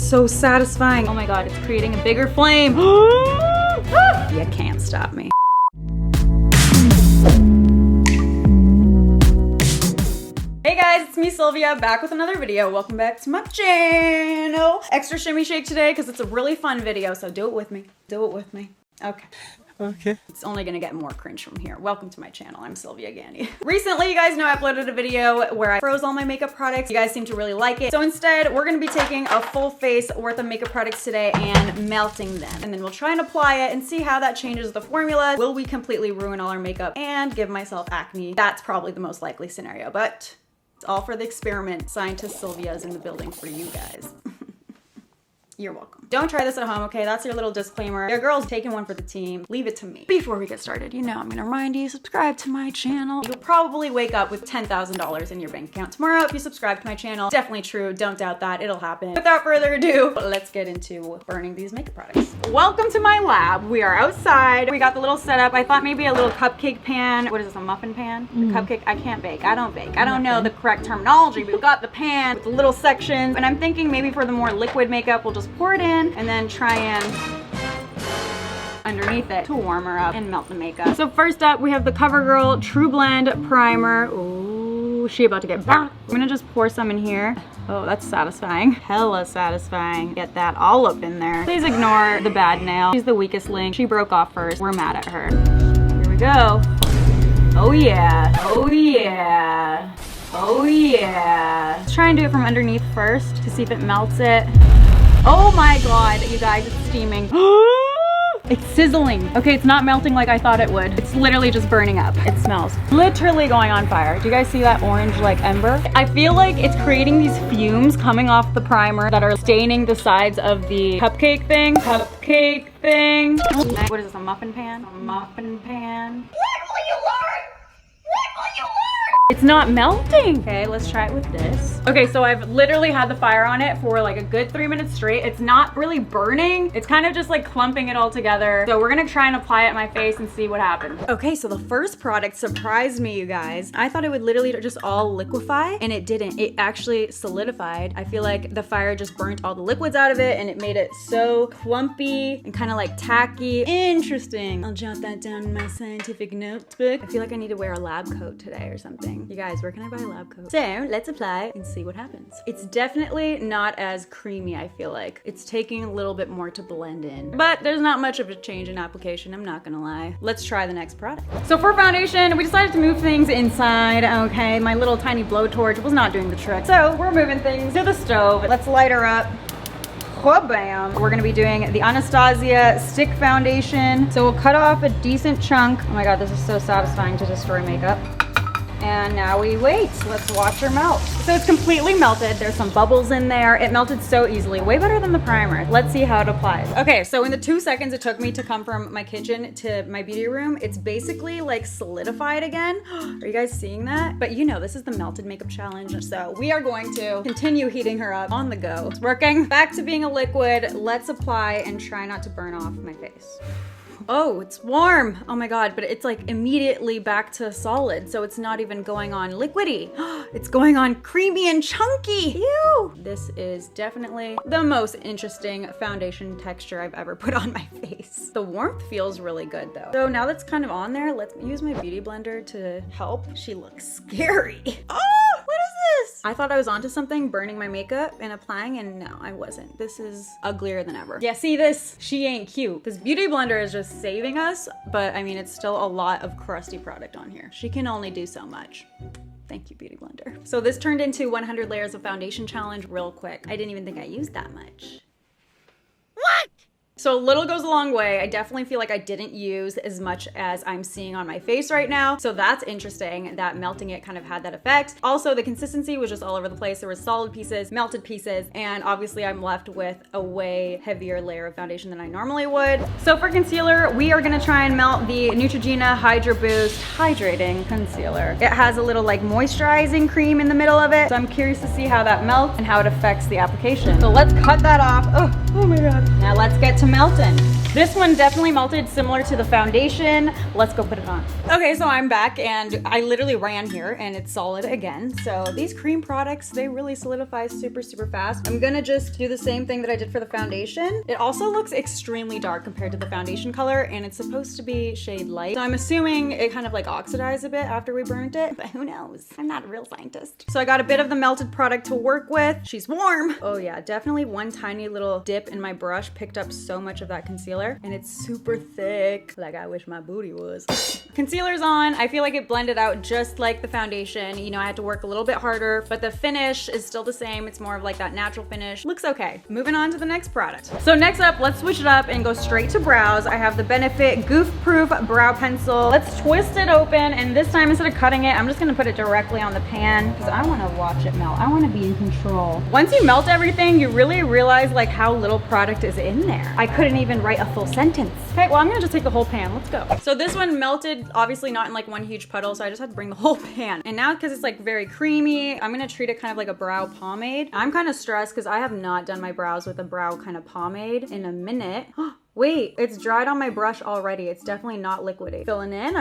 so satisfying. Oh my God, it's creating a bigger flame. You can't stop me. Hey guys, it's me Sylvia, back with another video. Welcome back to my channel. Extra shimmy shake today because it's a really fun video, so do it with me. Do it with me. Okay. Okay. It's only gonna get more cringe from here. Welcome to my channel. I'm Sylvia Gani. Recently, you guys know I uploaded a video where I froze all my makeup products. You guys seem to really like it. So instead, we're gonna be taking a full face worth of makeup products today and melting them. And then we'll try and apply it and see how that changes the formula. Will we completely ruin all our makeup and give myself acne? That's probably the most likely scenario, but it's all for the experiment. Scientist Sylvia is in the building for you guys. You're welcome. Don't try this at home, okay? That's your little disclaimer. Your girl's taking one for the team. Leave it to me. Before we get started, you know I'm gonna remind you, subscribe to my channel. You'll probably wake up with $10,000 in your bank account tomorrow if you subscribe to my channel. Definitely true, don't doubt that, it'll happen. Without further ado, let's get into burning these makeup products. Welcome to my lab. We are outside. We got the little setup. I thought maybe a little cupcake pan. What is this, a muffin pan? The cupcake, I can't bake, I don't bake. I don't know the correct terminology, but we've got the pan with the little sections. And I'm thinking maybe for the more liquid makeup, we'll just pour it in and then try and underneath it to warm her up and melt the makeup. So first up, we have the CoverGirl TruBlend primer. Ooh, she about to get burnt. I'm gonna just pour some in here. Oh, that's satisfying. Hella satisfying. Get that all up in there. Please ignore the bad nail. She's the weakest link. She broke off first. We're mad at her. Here we go. Oh yeah. Oh yeah. Oh yeah. Let's try and do it from underneath first to see if it melts it. Oh my God, you guys, it's steaming. It's sizzling. Okay, it's not melting like I thought it would. It's literally just burning up. It smells literally going on fire. Do you guys see that orange like ember? I feel like it's creating these fumes coming off the primer that are staining the sides of the cupcake thing. Cupcake thing. What is this, a muffin pan? A muffin pan. What will you learn? What will you learn? It's not melting. Okay, let's try it with this. Okay, so I've literally had the fire on it for like a good 3 minutes straight. It's not really burning. It's kind of just like clumping it all together. So we're gonna try and apply it on my face and see what happens. Okay, so the first product surprised me, you guys. I thought it would literally just all liquefy and it didn't. It actually solidified. I feel like the fire just burnt all the liquids out of it and it made it so clumpy and kind of like tacky. Interesting. I'll jot that down in my scientific notebook. I feel like I need to wear a lab coat today or something. You guys, where can I buy a lab coat? So let's apply and see what happens. It's definitely not as creamy, I feel like. It's taking a little bit more to blend in, but there's not much of a change in application, I'm not gonna lie. Let's try the next product. So for foundation, we decided to move things inside, okay? My little tiny blowtorch was not doing the trick. So we're moving things to the stove. Let's light her up. Bam. We're gonna be doing the Anastasia stick foundation. So we'll cut off a decent chunk. Oh my God, this is so satisfying to destroy makeup. And now we wait. Let's watch her melt. So it's completely melted. There's some bubbles in there. It melted so easily, way better than the primer. Let's see how it applies. Okay, so in the 2 seconds it took me to come from my kitchen to my beauty room, it's basically like solidified again. Are you guys seeing that? But you know, this is the melted makeup challenge. So we are going to continue heating her up on the go. It's working. Back to being a liquid. Let's apply and try not to burn off my face. Oh, it's warm. Oh my God, but it's like immediately back to solid. So it's not even going on liquidy. It's going on creamy and chunky. Ew. This is definitely the most interesting foundation texture I've ever put on my face. The warmth feels really good though. So now that's kind of on there, let's use my beauty blender to help. She looks scary. Oh, what is this? I thought I was onto something, burning my makeup and applying, and no, I wasn't. This is uglier than ever. Yeah, see this? She ain't cute. This beauty blender is just saving us, but I mean, it's still a lot of crusty product on here. She can only do so much. Thank you, Beauty Blender. So this turned into 100 layers of foundation challenge real quick. I didn't even think I used that much. What? So a little goes a long way. I definitely feel like I didn't use as much as I'm seeing on my face right now. So that's interesting that melting it kind of had that effect. Also, the consistency was just all over the place. There was solid pieces, melted pieces, and obviously I'm left with a way heavier layer of foundation than I normally would. So for concealer, we are gonna try and melt the Neutrogena HydroBoost Hydrating Concealer. It has a little like moisturizing cream in the middle of it. So I'm curious to see how that melts and how it affects the application. So let's cut that off. Oh. Oh my god. Now let's get to melting. This one definitely melted similar to the foundation. Let's go put it on. Okay, so I'm back and I literally ran here and it's solid again. So these cream products, they really solidify super, super fast. I'm gonna just do the same thing that I did for the foundation. It also looks extremely dark compared to the foundation color and it's supposed to be shade light. So I'm assuming it kind of like oxidized a bit after we burnt it, but who knows? I'm not a real scientist. So I got a bit of the melted product to work with. She's warm. Oh yeah, definitely one tiny little dip in my brush picked up so much of that concealer and it's super thick. Like I wish my booty was. Concealer's on. I feel like it blended out just like the foundation. You know, I had to work a little bit harder, but the finish is still the same. It's more of like that natural finish. Looks okay. Moving on to the next product. So next up, let's switch it up and go straight to brows. I have the Benefit Goof Proof Brow Pencil. Let's twist it open, and this time instead of cutting it, I'm just gonna put it directly on the pan because I wanna watch it melt. I wanna be in control. Once you melt everything, you really realize like how little product is in there. I couldn't even write a full sentence. Okay, well I'm gonna just take the whole pan. Let's go. So this one melted, obviously not in like one huge puddle, so I just had to bring the whole pan. And now because it's like very creamy, I'm gonna treat it kind of like a brow pomade. I'm kind of stressed because I have not done my brows with a brow kind of pomade in a minute. Wait, it's dried on my brush already. It's definitely not liquidy. Filling in,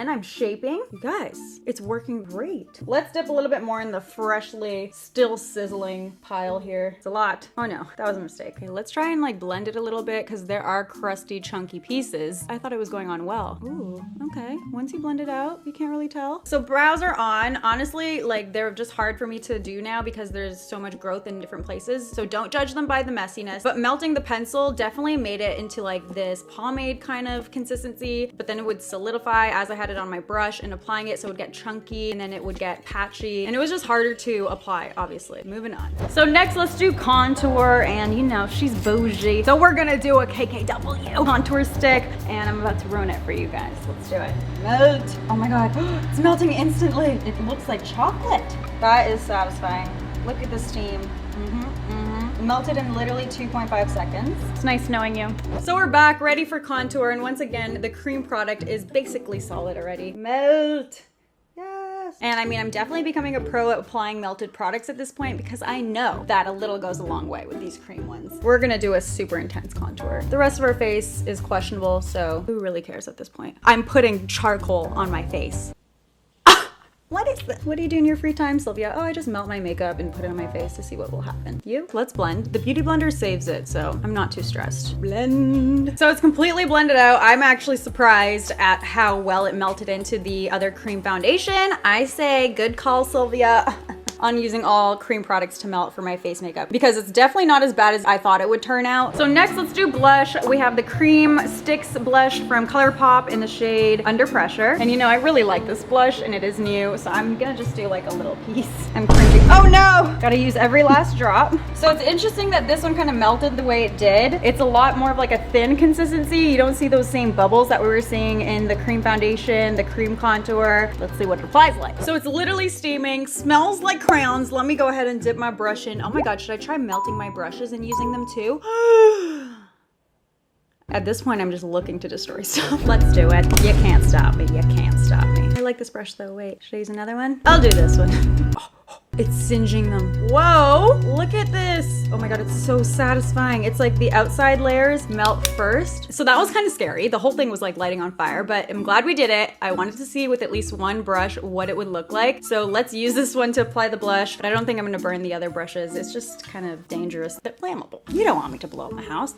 I'm shaping. You guys, it's working great. Let's dip a little bit more in the freshly, still sizzling pile here. It's a lot. Oh no, that was a mistake. Okay, let's try and like blend it a little bit because there are crusty, chunky pieces. I thought it was going on well. Ooh, okay. Once you blend it out, you can't really tell. So brows are on. Honestly, like they're just hard for me to do now because there's so much growth in different places. So don't judge them by the messiness, but melting the pencil definitely made it into like this pomade kind of consistency, but then it would solidify as I had it on my brush and applying it, so it would get chunky and then it would get patchy, and it was just harder to apply, obviously. Moving on. So next, let's do contour, and you know, she's bougie. So we're gonna do a KKW contour stick, and I'm about to ruin it for you guys. Let's do it. Melt. Oh my God, it's melting instantly. It looks like chocolate. That is satisfying. Look at the steam. Melted in literally 2.5 seconds. It's nice knowing you. So we're back, ready for contour, and once again, the cream product is basically solid already. Melt. Yes. And I mean, I'm definitely becoming a pro at applying melted products at this point because I know that a little goes a long way with these cream ones. We're gonna do a super intense contour. The rest of our face is questionable, so who really cares at this point? I'm putting charcoal on my face. What is this? What do you do in your free time, Sylvia? Oh, I just melt my makeup and put it on my face to see what will happen. You? Let's blend. The Beauty Blender saves it, so I'm not too stressed. Blend. So it's completely blended out. I'm actually surprised at how well it melted into the other cream foundation. I say good call, Sylvia. On using all cream products to melt for my face makeup because it's definitely not as bad as I thought it would turn out. So next, let's do blush. We have the Creme Stix blush from ColourPop in the shade Under Pressure. And you know, I really like this blush and it is new, so I'm gonna just do like a little piece. I'm cringing. Oh no! Gotta use every last drop. So it's interesting that this one kind of melted the way it did. It's a lot more of like a thin consistency. You don't see those same bubbles that we were seeing in the cream foundation, the cream contour. Let's see what it applies like. So it's literally steaming, smells like crayons. Let me go ahead and dip my brush in. Oh my God, should I try melting my brushes and using them too? At this point, I'm just looking to destroy stuff. Let's do it. You can't stop me. You can't stop me. I like this brush though. Wait, should I use another one? I'll do this one. It's singeing them. Whoa, look at this. Oh my God, it's so satisfying. It's like the outside layers melt first. So that was kind of scary. The whole thing was like lighting on fire, but I'm glad we did it. I wanted to see with at least one brush what it would look like. So let's use this one to apply the blush, but I don't think I'm gonna burn the other brushes. It's just kind of dangerous. They're flammable. You don't want me to blow up my house.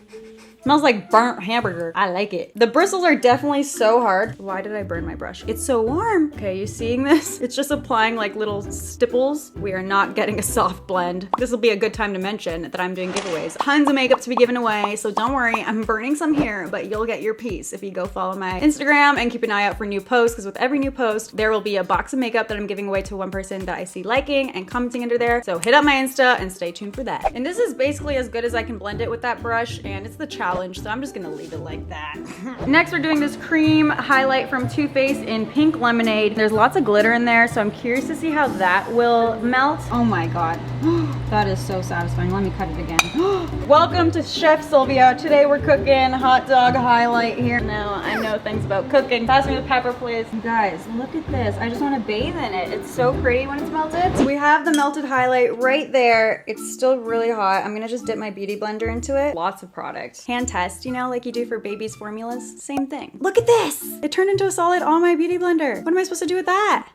Smells like burnt hamburger. I like it. The bristles are definitely so hard. Why did I burn my brush? It's so warm. Okay, you seeing this? It's just applying like little stipples. We are not getting a soft blend. This will be a good time to mention that I'm doing giveaways. Tons of makeup to be given away, so don't worry, I'm burning some here, but you'll get your piece if you go follow my Instagram and keep an eye out for new posts, because with every new post, there will be a box of makeup that I'm giving away to one person that I see liking and commenting under there. So hit up my Insta and stay tuned for that. And this is basically as good as I can blend it with that brush, and it's the challenge, so I'm just gonna leave it like that. Next, we're doing this cream highlight from Too Faced in Pink Lemonade. There's lots of glitter in there, so I'm curious to see how that will melt. Oh my God. That is so satisfying. Let me cut it again. Welcome to Chef Sylvia. Today we're cooking hot dog highlight here. Now I know things about cooking. Pass me the pepper, please. You guys, look at this. I just want to bathe in it. It's so pretty when it's melted. So we have the melted highlight right there. It's still really hot. I'm gonna just dip my beauty blender into it. Lots of product. Hand test, you know, like you do for babies' formulas. Same thing. Look at this. It turned into a solid on my beauty blender. What am I supposed to do with that?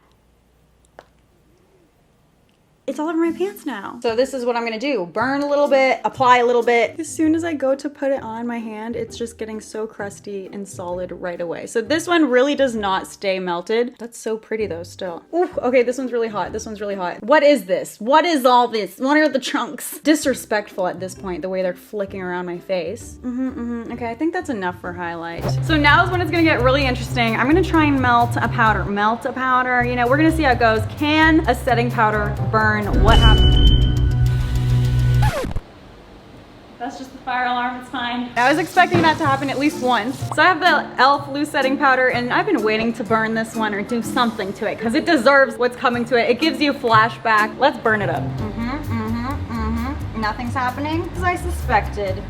It's all over my pants now. So this is what I'm gonna do. Burn a little bit, apply a little bit. As soon as I go to put it on my hand, it's just getting so crusty and solid right away. So this one really does not stay melted. That's so pretty though still. Ooh, okay, this one's really hot. This one's really hot. What is this? What is all this? What are the chunks? Disrespectful at this point, the way they're flicking around my face. Okay, I think that's enough for highlight. So now is when it's gonna get really interesting. I'm gonna try and melt a powder. Melt a powder, you know, we're gonna see how it goes. Can a setting powder burn? What happened? That's just the fire alarm, it's fine. I was expecting that to happen at least once. So I have the e.l.f. loose setting powder and I've been waiting to burn this one or do something to it because it deserves what's coming to it. It gives you a flashback. Let's burn it up. Nothing's happening as I suspected.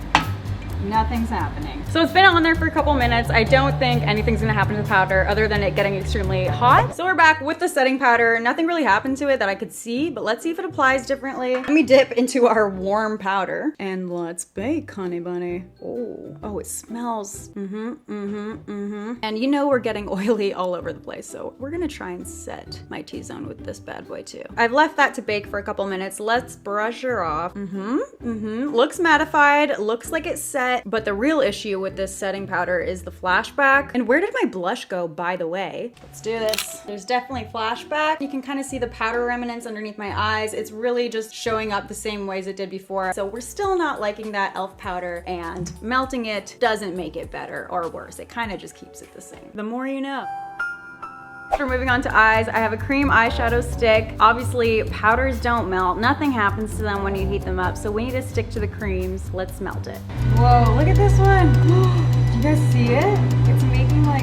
Nothing's happening. So it's been on there for a couple minutes. I don't think anything's gonna happen to the powder other than it getting extremely hot. So we're back with the setting powder. Nothing really happened to it that I could see, but let's see if it applies differently. Let me dip into our warm powder and let's bake, honey bunny. Oh, it smells. And you know we're getting oily all over the place, so we're gonna try and set my T-zone with this bad boy too. I've left that to bake for a couple minutes. Let's brush her off. Looks mattified, looks like it's set. But the real issue with this setting powder is the flashback. And where did my blush go, by the way? Let's do this. There's definitely flashback. You can kind of see the powder remnants underneath my eyes. It's really just showing up the same ways it did before. So we're still not liking that e.l.f. powder, and melting it doesn't make it better or worse. It kind of just keeps it the same. The more you know. After moving on to eyes, I have a cream eyeshadow stick. Obviously, powders don't melt. Nothing happens to them when you heat them up, so we need to stick to the creams. Let's melt it. Whoa, look at this one. Do you guys see it? It's making like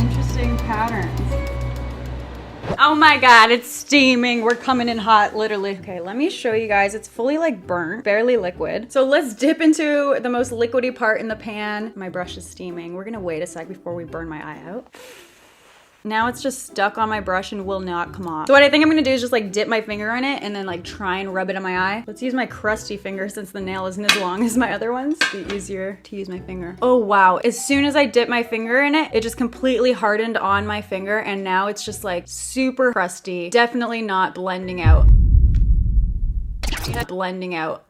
interesting patterns. Oh my God, it's steaming. We're coming in hot, literally. Okay, let me show you guys. It's fully like burnt, barely liquid. So let's dip into the most liquidy part in the pan. My brush is steaming. We're gonna wait a sec before we burn my eye out. Now it's just stuck on my brush and will not come off. So what I think I'm gonna do is just like dip my finger in it and then like try and rub it in my eye. Let's use my crusty finger since the nail isn't as long as my other ones. It'd be easier to use my finger. Oh wow, as soon as I dip my finger in it, it just completely hardened on my finger and now it's just like super crusty. Definitely not blending out. Blending out.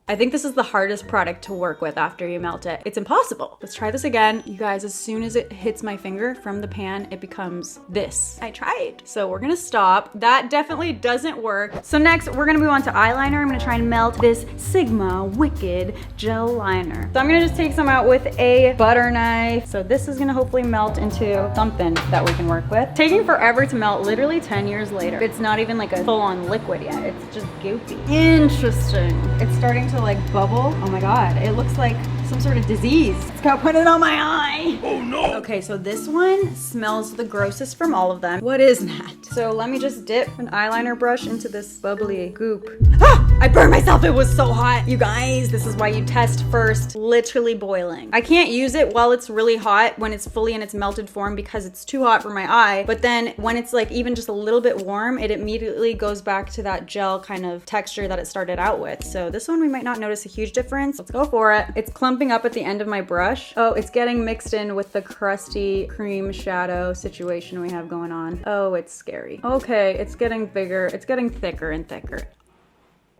I think this is the hardest product to work with after you melt it. It's impossible. Let's try this again. You guys, as soon as it hits my finger from the pan, it becomes this. I tried. So we're gonna stop. That definitely doesn't work. So next, we're gonna move on to eyeliner. I'm gonna try and melt this Sigma Wicked Gel Liner. So I'm gonna just take some out with a butter knife. So this is gonna hopefully melt into something that we can work with. Taking forever to melt, literally 10 years later. It's not even like a full-on liquid yet. It's just goopy. Interesting. It's starting to like bubble. Oh my God, it looks like some sort of disease. Let's go put it on my eye. Oh no. Okay, so this one smells the grossest from all of them. What is that? So let me just dip an eyeliner brush into this bubbly goop. Ah! I burned myself, it was so hot. You guys, this is why you test first. Literally boiling. I can't use it while it's really hot when it's fully in its melted form because it's too hot for my eye. But then when it's like even just a little bit warm, it immediately goes back to that gel kind of texture that it started out with. So this one we might not notice a huge difference. Let's go for it. It's clumping up at the end of my brush. Oh, it's getting mixed in with the crusty cream shadow situation we have going on. Oh, it's scary. Okay, it's getting bigger. It's getting thicker and thicker.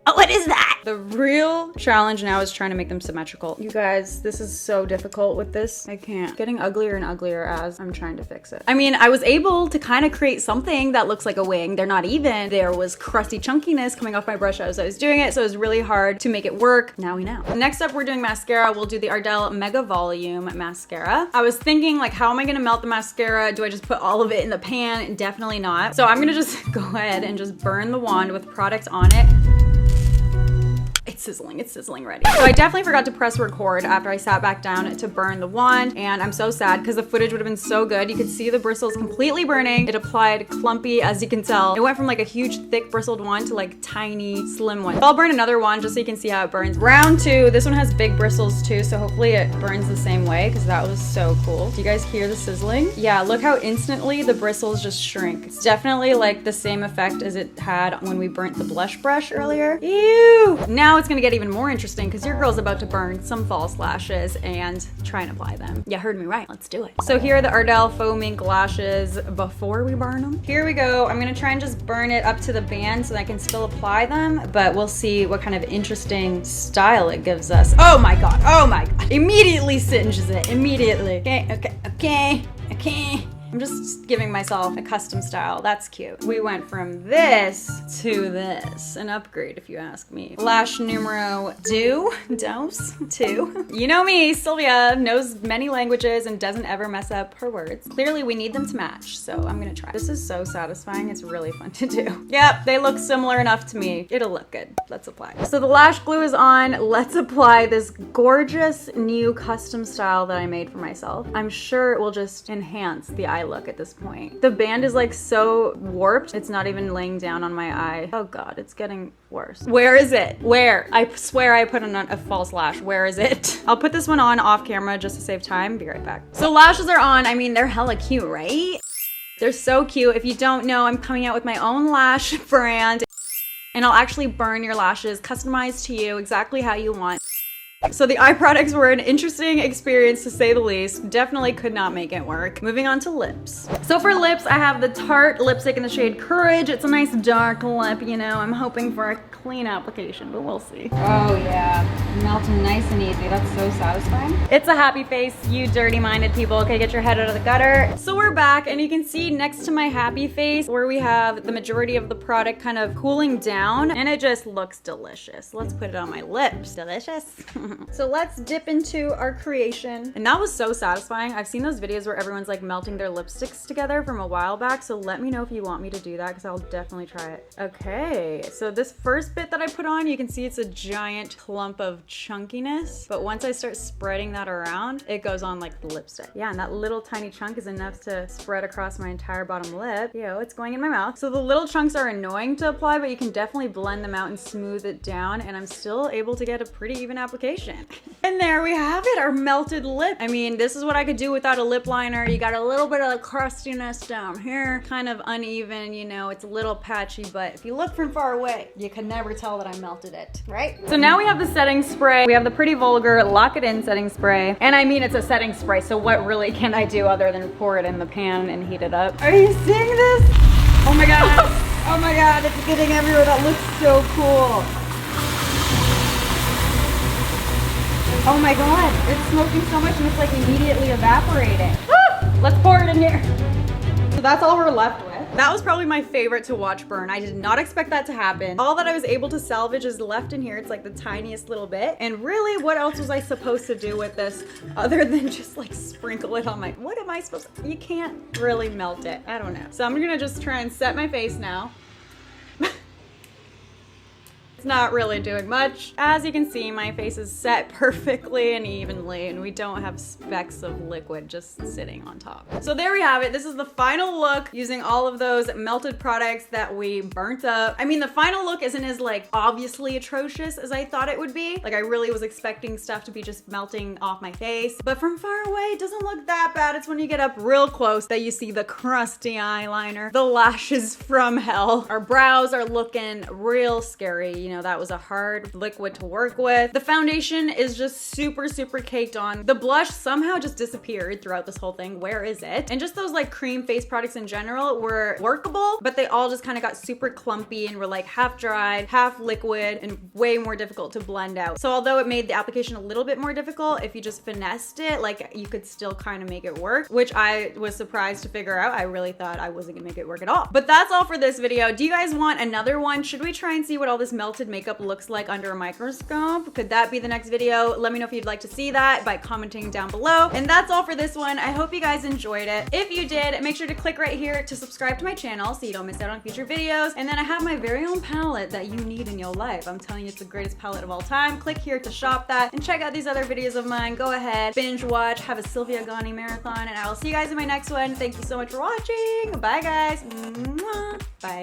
Oh, what is that? The real challenge now is trying to make them symmetrical. You guys, this is so difficult with this. I can't. It's getting uglier and uglier as I'm trying to fix it. I mean, I was able to kind of create something that looks like a wing. They're not even. There was crusty chunkiness coming off my brush as I was doing it, so it was really hard to make it work. Now we know. Next up, we're doing mascara. We'll do the Ardell Mega Volume Mascara. I was thinking like, how am I gonna melt the mascara? Do I just put all of it in the pan? Definitely not. So I'm gonna just go ahead and just burn the wand with product on it. It's sizzling ready. So I definitely forgot to press record after I sat back down to burn the wand, and I'm so sad because the footage would have been so good. You could see the bristles completely burning. It applied clumpy, as you can tell. It went from like a huge thick bristled wand to like tiny slim one. So I'll burn another wand just so you can see how it burns. Round 2, this one has big bristles too, so hopefully it burns the same way because that was so cool. Do you guys hear the sizzling? Yeah, look how instantly the bristles just shrink. It's definitely like the same effect as it had when we burnt the blush brush earlier. Ew! Now it's gonna get even more interesting because your girl's about to burn some false lashes and try and apply them. Yeah, heard me right. Let's do it. So here are the Ardell Faux Mink lashes before we burn them. Here we go. I'm gonna try and just burn it up to the band so that I can still apply them, but we'll see what kind of interesting style it gives us. Oh my god. Oh my god. Immediately singes it. Immediately. Okay. I'm just giving myself a custom style. That's cute. We went from this to this. An upgrade, if you ask me. Lash numero 2. You know me, Sylvia knows many languages and doesn't ever mess up her words. Clearly, we need them to match, so I'm gonna try. This is so satisfying. It's really fun to do. Yep, they look similar enough to me. It'll look good. Let's apply. So the lash glue is on. Let's apply this gorgeous new custom style that I made for myself. I'm sure it will just enhance the eye look at this point. The band is like so warped, it's not even laying down on my eye. Oh god, it's getting worse. Where is it? Where? I swear I put on a false lash. Where is it? I'll put this one on off camera just to save time. Be right back. So lashes are on. I mean, they're hella cute, right? They're so cute. If you don't know, I'm coming out with my own lash brand, and I'll actually burn your lashes customized to you exactly how you want. So the eye products were an interesting experience to say the least. Definitely could not make it work. Moving on to lips. So for lips, I have the Tarte lipstick in the shade Courage. It's a nice dark lip, you know. I'm hoping for a clean application, but we'll see. Oh yeah, melting nice and easy. That's so satisfying. It's a happy face, you dirty-minded people. Okay, get your head out of the gutter. So we're back, and you can see next to my happy face where we have the majority of the product kind of cooling down, and it just looks delicious. Let's put it on my lips. Delicious. So let's dip into our creation. And that was so satisfying. I've seen those videos where everyone's like melting their lipsticks together from a while back, so let me know if you want me to do that because I'll definitely try it. Okay, so this first bit that I put on, you can see it's a giant clump of chunkiness, but once I start spreading that around, it goes on like the lipstick. Yeah, and that little tiny chunk is enough to spread across my entire bottom lip. Yo, it's going in my mouth. So the little chunks are annoying to apply, but you can definitely blend them out and smooth it down, and I'm still able to get a pretty even application. And there we have it, our melted lip. I mean, this is what I could do without a lip liner. You got a little bit of crustiness down here, kind of uneven, you know, it's a little patchy, but if you look from far away, you can never tell that I melted it, right? So now we have the setting spray. We have the Pretty Vulgar Lock It In setting spray. And I mean, it's a setting spray, so what really can I do other than pour it in the pan and heat it up? Are you seeing this? Oh my god. Oh my god, it's getting everywhere. That looks so cool. Oh my god, it's smoking so much and it's like immediately evaporating. Let's pour it in here. So that's all we're left with. That was probably my favorite to watch burn. I did not expect that to happen. All that I was able to salvage is left in here. It's like the tiniest little bit. And really, what else was I supposed to do with this other than just like sprinkle it on my, what am I supposed to, you can't really melt it. I don't know. So I'm gonna just try and set my face now. It's not really doing much. As you can see, my face is set perfectly and evenly, and we don't have specks of liquid just sitting on top. So there we have it. This is the final look using all of those melted products that we burnt up. I mean, the final look isn't as like obviously atrocious as I thought it would be. Like I really was expecting stuff to be just melting off my face, but from far away, it doesn't look that bad. It's when you get up real close that you see the crusty eyeliner, the lashes from hell. Our brows are looking real scary. You know, that was a hard liquid to work with. The foundation is just super caked on. The blush somehow just disappeared throughout this whole thing. Where is it? And just those like cream face products in general were workable, but they all just kind of got super clumpy and were like half dried, half liquid, and way more difficult to blend out. So although it made the application a little bit more difficult, if you just finessed it, like you could still kind of make it work, which I was surprised to figure out. I really thought I wasn't gonna make it work at all. But that's all for this video. Do you guys want another one? Should we try and see what all this melted pigmented makeup looks like under a microscope. Could that be the next video? Let me know if you'd like to see that by commenting down below. And that's all for this one. I hope you guys enjoyed it. If you did, make sure to click right here to subscribe to my channel so you don't miss out on future videos. And then I have my very own palette that you need in your life. I'm telling you, it's the greatest palette of all time. Click here to shop that and check out these other videos of mine. Go ahead, binge watch, have a Sylvia Gani marathon, and I will see you guys in my next one. Thank you so much for watching. Bye guys. Mwah. Bye.